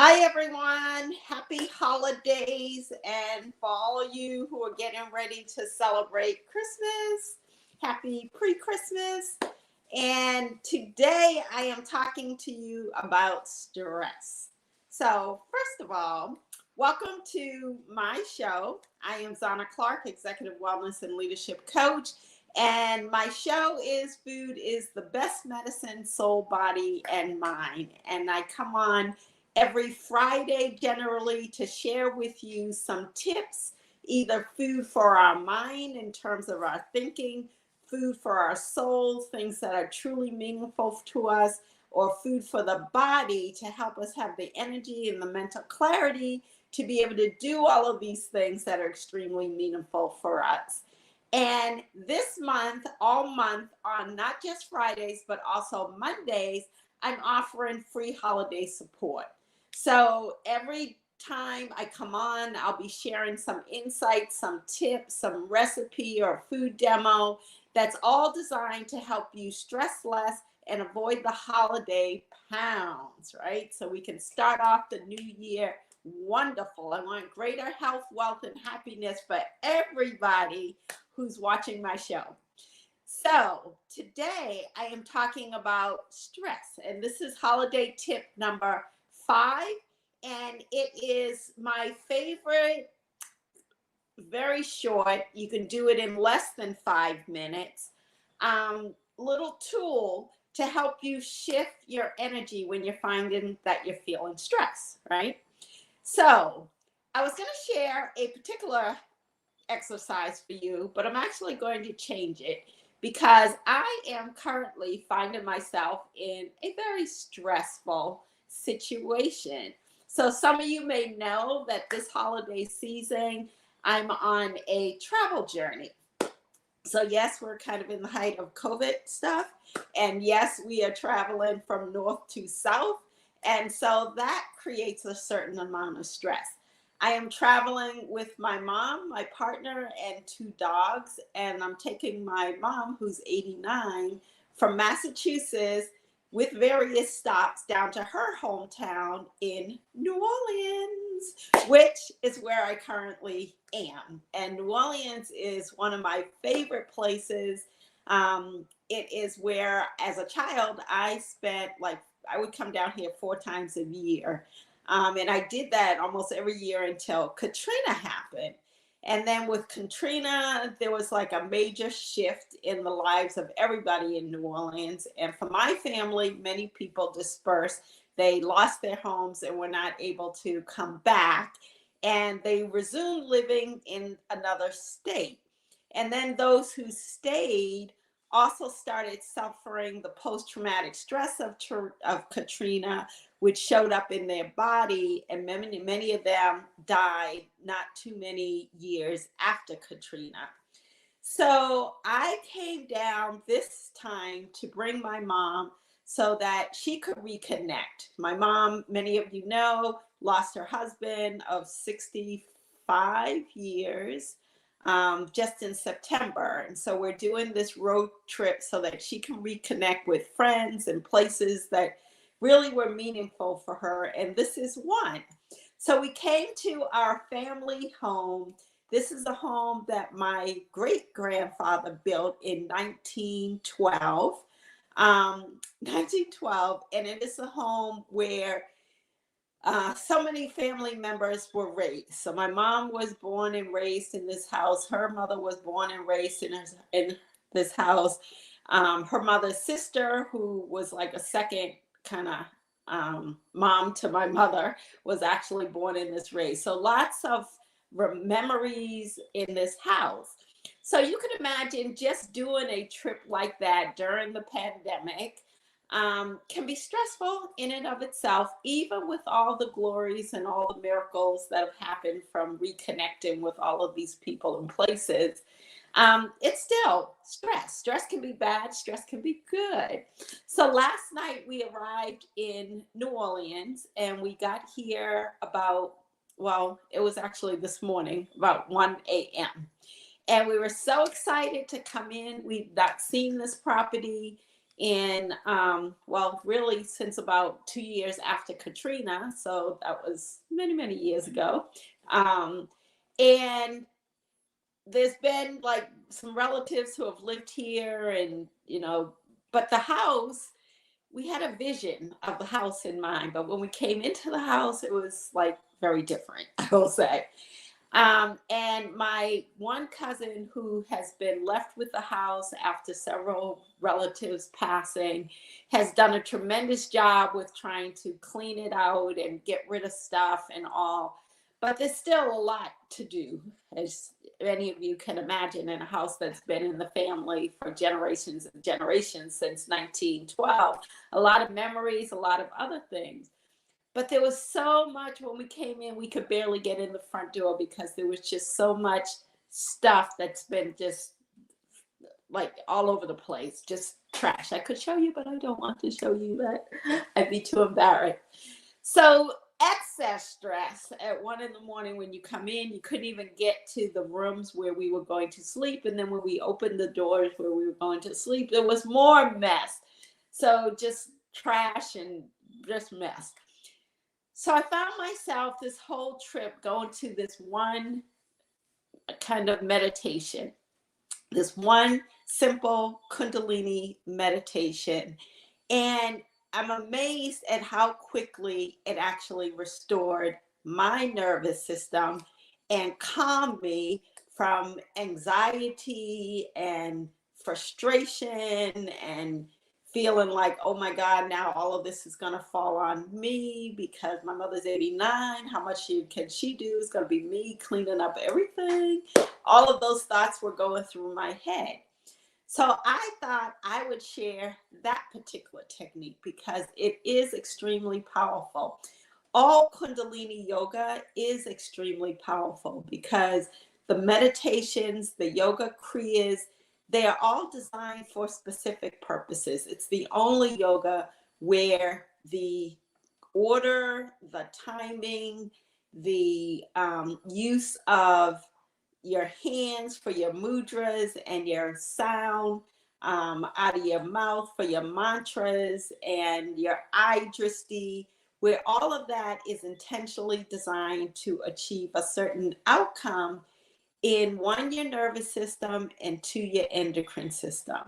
Hi, everyone. Happy holidays. And for all of you who are getting ready to celebrate Christmas, happy pre Christmas. And today I am talking to you about stress. So, first of all, welcome to my show. I am Zana Clark, Executive Wellness and Leadership Coach. And my show is Food is the Best Medicine, Soul, Body, and Mind. And I come on every Friday generally to share with you some tips, either food for our mind in terms of our thinking, food for our soul, things that are truly meaningful to us, or food for the body to help us have the energy and the mental clarity to be able to do all of these things that are extremely meaningful for us. And this month, all month, on not just Fridays, but also Mondays, I'm offering free holiday support. So every time I come on, I'll be sharing some insights, some tips, some recipe or food demo that's all designed to help you stress less and avoid the holiday pounds, right? So we can start off the new year wonderful. I want greater health, wealth, and happiness for everybody who's watching my show. So today I am talking about stress, and this is holiday tip number 5, and it is my favorite. Very short. You can do it in less than 5 minutes. Little tool to help you shift your energy when you're finding that you're feeling stress, right? So I was going to share a particular exercise for you, but I'm actually going to change it because I am currently finding myself in a very stressful situation. So some of you may know that this holiday season, I'm on a travel journey. So yes, we're kind of in the height of COVID stuff. And yes, we are traveling from north to south. And so that creates a certain amount of stress. I am traveling with my mom, my partner, and 2 dogs. And I'm taking my mom, who's 89, from Massachusetts with various stops down to her hometown in New Orleans, which is where I currently am. And New Orleans is one of my favorite places. It is where, as a child, I spent I would come down here 4 times a year. And I did that almost every year until Katrina happened. And then with Katrina, there was like a major shift in the lives of everybody in New Orleans. And for my family, many people dispersed. They lost their homes and were not able to come back. And they resumed living in another state. And then those who stayed also started suffering the post-traumatic stress of Katrina, which showed up in their body, and many of them died not too many years after Katrina. So I came down this time to bring my mom so that she could reconnect. My mom, many of you know, lost her husband of 65 years just in September. And so we're doing this road trip so that she can reconnect with friends and places that really were meaningful for her. And this is one. So we came to our family home. This is a home that my great grandfather built in 1912. 1912, and it is a home where so many family members were raised. So my mom was born and raised in this house. Her mother was born and raised in this house. Her mother's sister, who was like a second kind of mom to my mother, was actually born in this race. So lots of memories in this house. So you can imagine just doing a trip like that during the pandemic can be stressful in and of itself, even with all the glories and all the miracles that have happened from reconnecting with all of these people and places. It's still stress. Stress can be bad. Stress can be good. So last night we arrived in New Orleans and we got here about, well, it was actually this morning, about 1 a.m. And we were so excited to come in. We've not seen this property in, well, really since about 2 years after Katrina. So that was many, many years ago. Um, and there's been like some relatives who have lived here, and, but the house, we had a vision of the house in mind. But when we came into the house, it was like very different, I will say. And my one cousin who has been left with the house after several relatives passing has done a tremendous job with trying to clean it out and get rid of stuff and all. But there's still a lot to do, as many of you can imagine, in a house that's been in the family for generations and generations since 1912. A lot of memories, a lot of other things. But there was so much. When we came in, we could barely get in the front door because there was just so much stuff that's been just like all over the place, just trash. I could show you, but I don't want to show you that. I'd be too embarrassed. So excess stress at 1 a.m. when you come in, you couldn't even get to the rooms where we were going to sleep. And then when we opened the doors where we were going to sleep, there was more mess. So just trash and just mess. So I found myself this whole trip going to this one kind of meditation, this one simple Kundalini meditation. And I'm amazed at how quickly it actually restored my nervous system and calmed me from anxiety and frustration and feeling like, oh my God, now all of this is going to fall on me because my mother's 89. How much can she do? It's going to be me cleaning up everything. All of those thoughts were going through my head. So I thought I would share that particular technique because it is extremely powerful. All Kundalini yoga is extremely powerful because the meditations, the yoga kriyas, they are all designed for specific purposes. It's the only yoga where the order, the timing, the use of your hands for your mudras and your sound out of your mouth for your mantras and your eye drishti, where all of that is intentionally designed to achieve a certain outcome in one, your nervous system, and two, your endocrine system.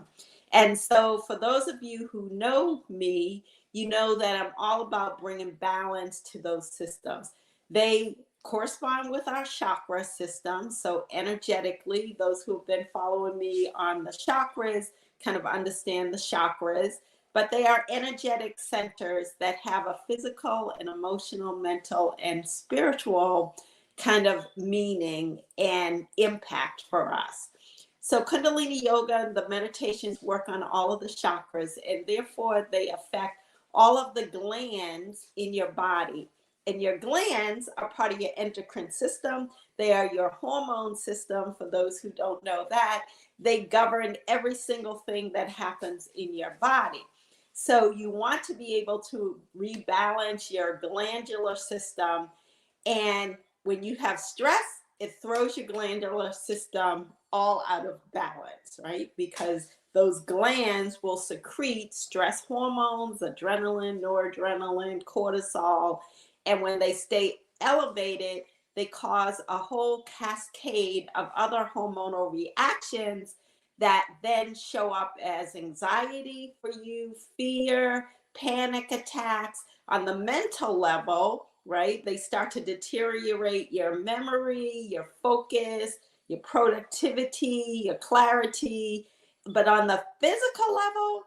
And so for those of you who know me, you know that I'm all about bringing balance to those systems. They correspond with our chakra system. So energetically, those who have been following me on the chakras kind of understand the chakras, but they are energetic centers that have a physical and emotional, mental, and spiritual kind of meaning and impact for us. So Kundalini yoga and the meditations work on all of the chakras, and therefore they affect all of the glands in your body. And your glands are part of your endocrine system. They are your hormone system. For those who don't know that, they govern every single thing that happens in your body. So you want to be able to rebalance your glandular system. And when you have stress, it throws your glandular system all out of balance, right? Because those glands will secrete stress hormones, adrenaline, noradrenaline, cortisol. And when they stay elevated, they cause a whole cascade of other hormonal reactions that then show up as anxiety for you, fear, panic attacks. On the mental level, right? They start to deteriorate your memory, your focus, your productivity, your clarity. But on the physical level,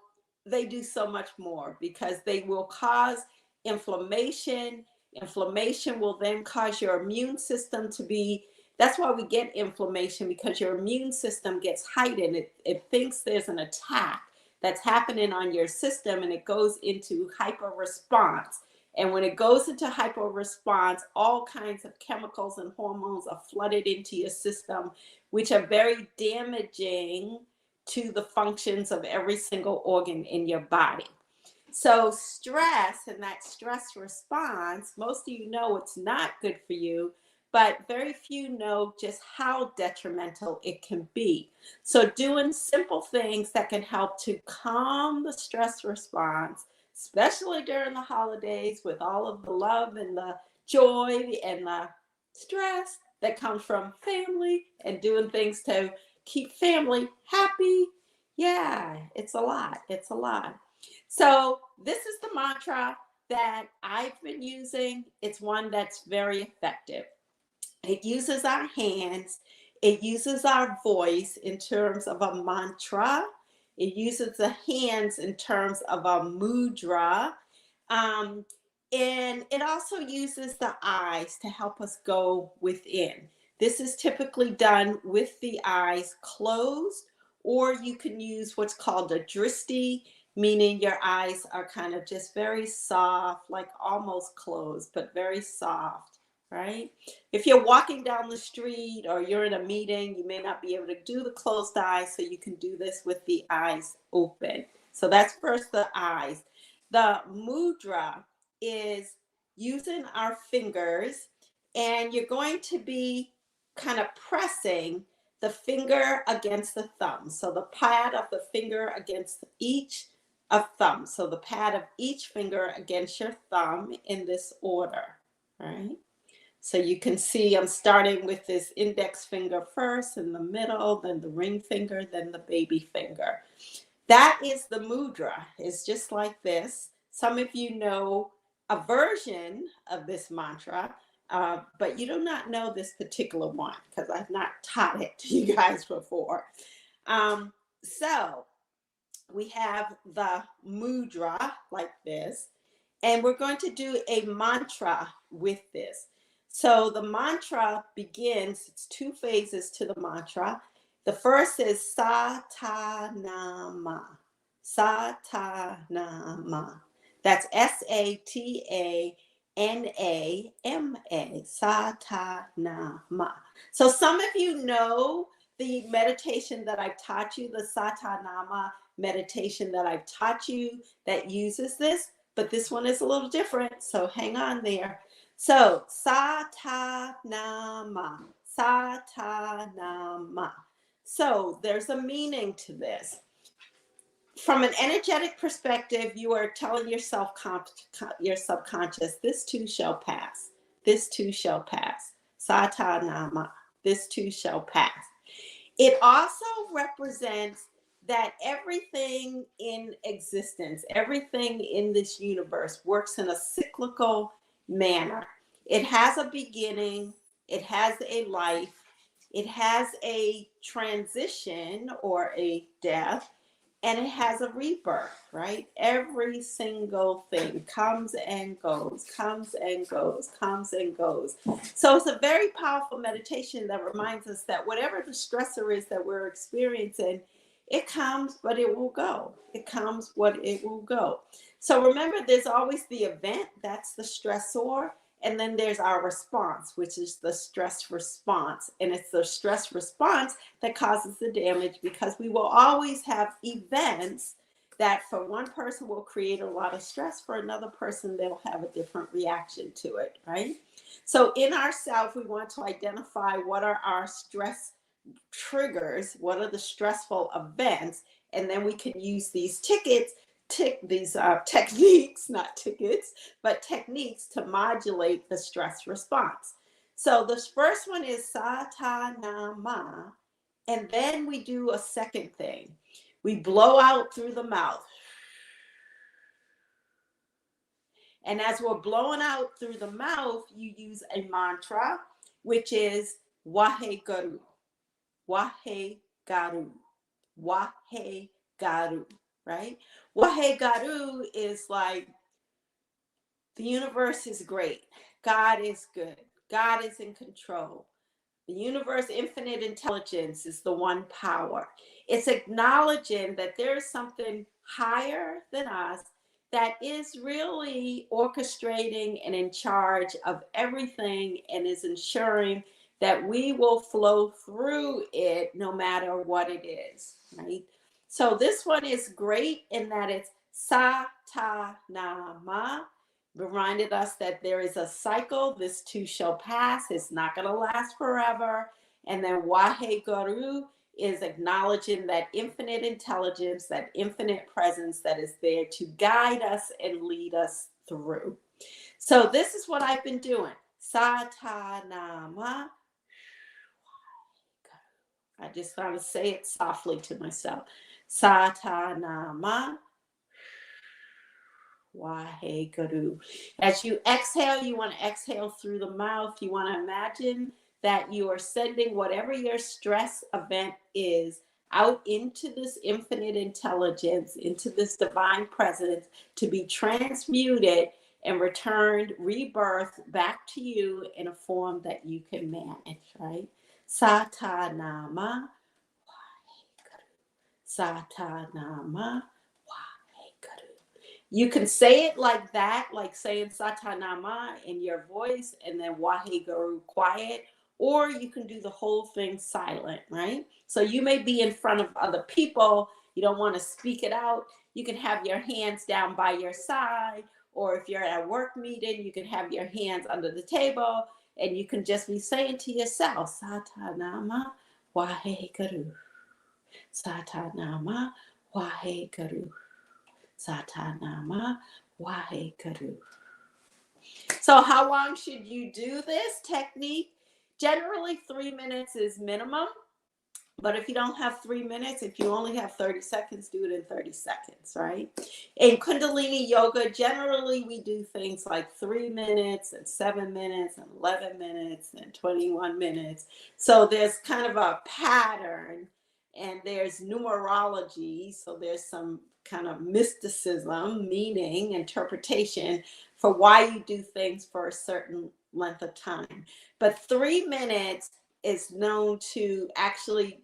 they do so much more because they will cause inflammation. Inflammation will then cause your immune system to be, that's why we get inflammation, because your immune system gets heightened. It thinks there's an attack that's happening on your system, and it goes into hyper response. And when it goes into hyper response, all kinds of chemicals and hormones are flooded into your system, which are very damaging to the functions of every single organ in your body. So stress and that stress response, most of you know it's not good for you, but very few know just how detrimental it can be. So doing simple things that can help to calm the stress response, especially during the holidays with all of the love and the joy and the stress that comes from family and doing things to keep family happy. Yeah, it's a lot. It's a lot. So this is the mantra that I've been using. It's one that's very effective. It uses our hands. It uses our voice in terms of a mantra. It uses the hands in terms of a mudra. Um, and it also uses the eyes to help us go within. This is typically done with the eyes closed, or you can use what's called a dristi, meaning your eyes are kind of just very soft, like almost closed, but very soft, right? If you're walking down the street or you're in a meeting, you may not be able to do the closed eyes, so you can do this with the eyes open. So that's first the eyes. The mudra is using our fingers, and you're going to be kind of pressing the finger against the thumb. So the pad of the finger against each of thumb. So the pad of each finger against your thumb in this order, right? So you can see I'm starting with this index finger first, in the middle, then the ring finger, then the baby finger. That is the mudra. It's just like this. Some of you know a version of this mantra, but you do not know this particular one because I've not taught it to you guys before. So we have the mudra like this, and we're going to do a mantra with this. So the mantra begins, it's two phases to the mantra. The first is Satanama. Satanama. That's Satanama. Satanama. So some of you know the meditation that I've taught you, the Satanama meditation that I've taught you that uses this, but this one is a little different, so hang on there. So Satanama, Satanama. So there's a meaning to this. From an energetic perspective, you are telling yourself, your subconscious, this too shall pass. This too shall pass. Satanama, this too shall pass. It also represents that everything in existence, everything in this universe works in a cyclical manner. It has a beginning, it has a life, it has a transition or a death, and it has a rebirth, right? Every single thing comes and goes, comes and goes, comes and goes. So it's a very powerful meditation that reminds us that whatever the stressor is that we're experiencing, it comes, but it will go. It comes, but it will go. So remember, there's always the event, that's the stressor. And then there's our response, which is the stress response. And it's the stress response that causes the damage, because we will always have events that for one person will create a lot of stress, for another person they'll have a different reaction to it, right? So in ourselves, we want to identify what are our stress triggers, what are the stressful events, and then we can use these techniques, not tickets, but techniques to modulate the stress response. So the first one is Satanama, and then we do a second thing. We blow out through the mouth. And as we're blowing out through the mouth, you use a mantra, which is Waheguru. Waheguru. Waheguru, right? Waheguru is like, the universe is great. God is good. God is in control. The universe, infinite intelligence, is the one power. It's acknowledging that there is something higher than us that is really orchestrating and in charge of everything, and is ensuring that we will flow through it no matter what it is, right? So this one is great in that it's Satanama, reminded us that there is a cycle. This too shall pass. It's not going to last forever. And then Waheguru is acknowledging that infinite intelligence, that infinite presence that is there to guide us and lead us through. So this is what I've been doing. Satanama. I just want to say it softly to myself. Satanama. Waheguru. As you exhale, you want to exhale through the mouth. You want to imagine that you are sending whatever your stress event is out into this infinite intelligence, into this divine presence to be transmuted and returned, rebirthed back to you in a form that you can manage, right? Satanama. Satanama. You can say it like that, like saying Satanama in your voice and then Waheguru quiet, or you can do the whole thing silent, right? So you may be in front of other people. You don't want to speak it out. You can have your hands down by your side, or if you're at a work meeting, you can have your hands under the table and you can just be saying to yourself, Satanama Waheguru. Satanama Waheguru. Satanama Waheguru. So how long should you do this technique? Generally 3 minutes is minimum. But if you don't have 3 minutes, if you only have 30 seconds, do it in 30 seconds, right? In Kundalini Yoga, generally we do things like 3 minutes and 7 minutes and 11 minutes and 21 minutes. So there's kind of a pattern and there's numerology. So there's some kind of mysticism, meaning, interpretation for why you do things for a certain length of time. But 3 minutes is known to actually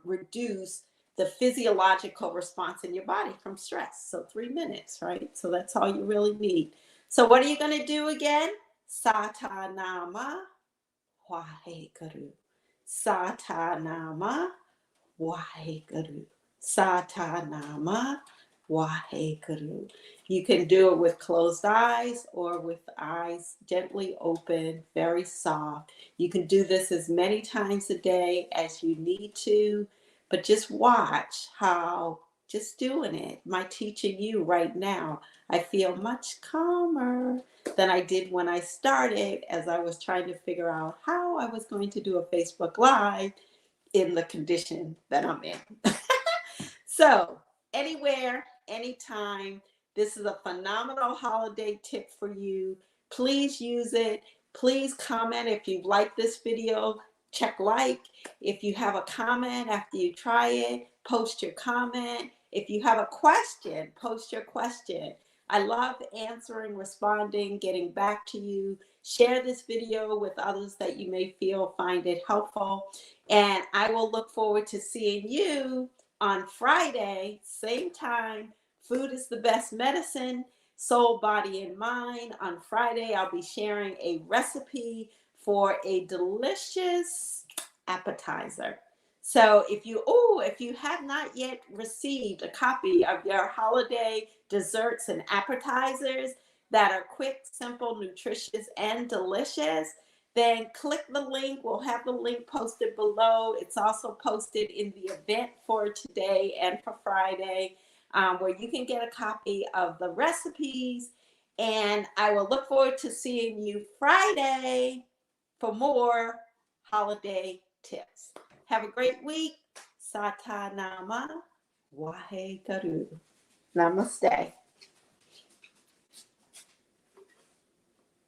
reduce the physiological response in your body from stress. So 3 minutes, right? So that's all you really need. So what are you going to do again? Satanama Waheguru. Satanama Waheguru. Satanama Waheguru. You can do it with closed eyes or with eyes gently open, very soft. You can do this as many times a day as you need to, but just watch how just doing it. My teaching you right now, I feel much calmer than I did when I started as I was trying to figure out how I was going to do a Facebook Live in the condition that I'm in. So anywhere, anytime, this is a phenomenal holiday tip for you. Please use it. Please comment if you like this video. Check like. If you have a comment after you try it, post your comment. If you have a question, post your question. I love answering, responding, getting back to you. Share this video with others that you may find it helpful. And I will look forward to seeing you on Friday, same time. Food is the best medicine, soul, body, and mind. On Friday, I'll be sharing a recipe for a delicious appetizer. So if you have not yet received a copy of your holiday desserts and appetizers that are quick, simple, nutritious, and delicious, then click the link. We'll have the link posted below. It's also posted in the event for today and for Friday, where you can get a copy of the recipes. And I will look forward to seeing you Friday for more holiday tips. Have a great week. Satanama Waheguru. Namaste.